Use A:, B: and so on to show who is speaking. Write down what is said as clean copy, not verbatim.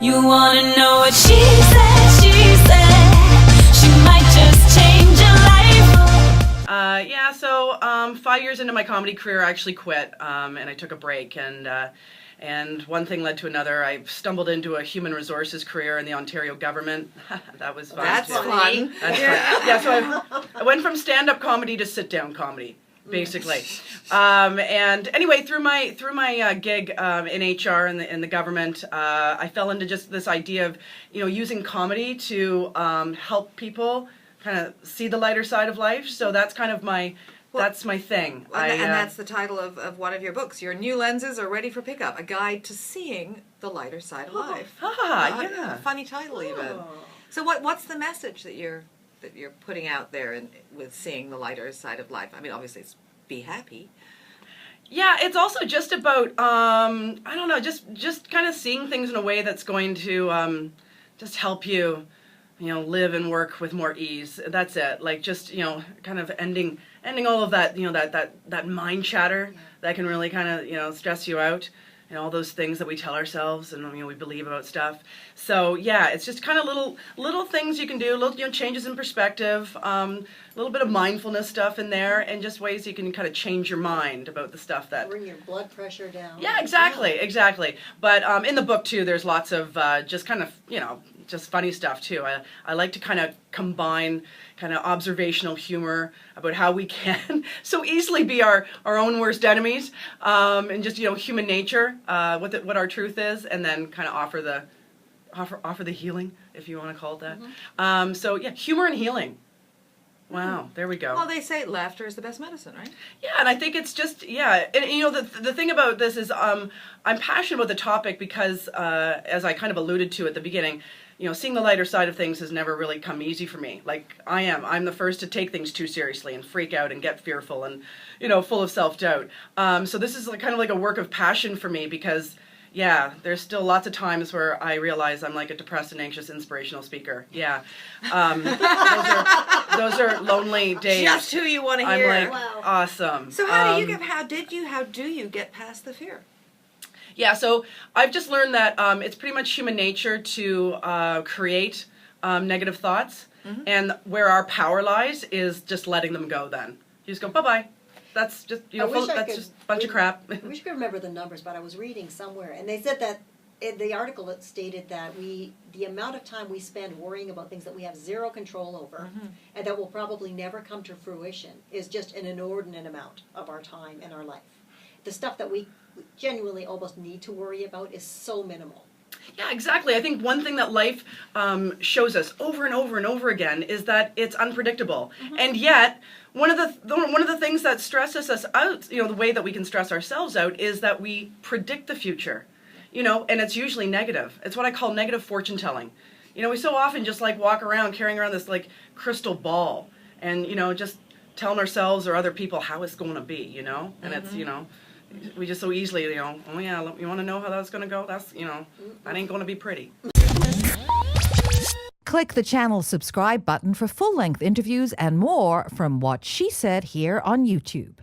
A: You wanna know what she said, she might just change your life.
B: Yeah, so 5 years into my comedy career, I actually quit, and I took a break, and one thing led to another. I stumbled into a human resources career in the Ontario government. That was fun.
C: That's
B: too.
C: fun.
B: That's fun. Yeah, so I went from stand-up comedy to sit-down comedy, basically. And anyway, through my gig in HR in the government, I fell into just this idea of using comedy to help people kind of see the lighter side of life. So that's kind of that's my thing.
C: And that's the title of one of your books. Your new lenses are ready for pickup. A guide to seeing the lighter side of life.
B: Yeah.
C: A funny title even. So what's the message that you're putting out there with seeing the lighter side of life? I mean, obviously it's be happy.
B: Yeah, it's also just about I don't know, just kind of seeing things in a way that's going to just help you, live and work with more ease. That's it. Like just kind of ending all of that that mind chatter that can really kind of stress you out. And all those things that we tell ourselves and we believe about stuff. So yeah, it's just kind of little things you can do, little changes in perspective, a little bit of mindfulness stuff in there, and just ways you can kind of change your mind about the stuff that
D: bring your blood pressure down.
B: Yeah, exactly. But in the book too, there's lots of just kind of just funny stuff too. I like to kind of combine kind of observational humor about how we can so easily be our own worst enemies, and just human nature, what our truth is, and then kind of offer the healing, if you want to call it that.
C: Mm-hmm.
B: So yeah, humor and healing. Wow, there we go.
C: Well, they say laughter is the best medicine, right?
B: Yeah, and I think it's just, and the thing about this is I'm passionate about the topic because, as I kind of alluded to at the beginning, seeing the lighter side of things has never really come easy for me. Like, I'm the first to take things too seriously and freak out and get fearful and, full of self-doubt. So this is kind of like a work of passion for me because, yeah, there's still lots of times where I realize I'm like a depressed and anxious inspirational speaker. Yeah. Those are lonely days.
C: Just who you want to hear.
B: I'm like,
D: Wow.
B: Awesome.
C: So how do you get past the fear?
B: Yeah, so I've just learned that it's pretty much human nature to create negative thoughts, and where our power lies is just letting them go. Then you just go, bye-bye. That's just that's just a bunch of crap.
D: I wish I could remember the numbers, but I was reading somewhere, and they said that in the article it stated that the amount of time we spend worrying about things that we have zero control over, and that will probably never come to fruition, is just an inordinate amount of our time in our life. The stuff that we genuinely almost need to worry about is so minimal.
B: Yeah, exactly. I think one thing that life shows us over and over and over again is that it's unpredictable, and yet one of the things that stresses us out, the way that we can stress ourselves out, is that we predict the future, and it's usually negative. It's what I call negative fortune telling. We so often just walk around carrying around this crystal ball, and just telling ourselves or other people how it's going to be, and it's we just so easily, oh yeah, you want to know how that's going to go? That's, that ain't going to be pretty.
E: Click the channel subscribe button for full-length interviews and more from What She Said here on YouTube.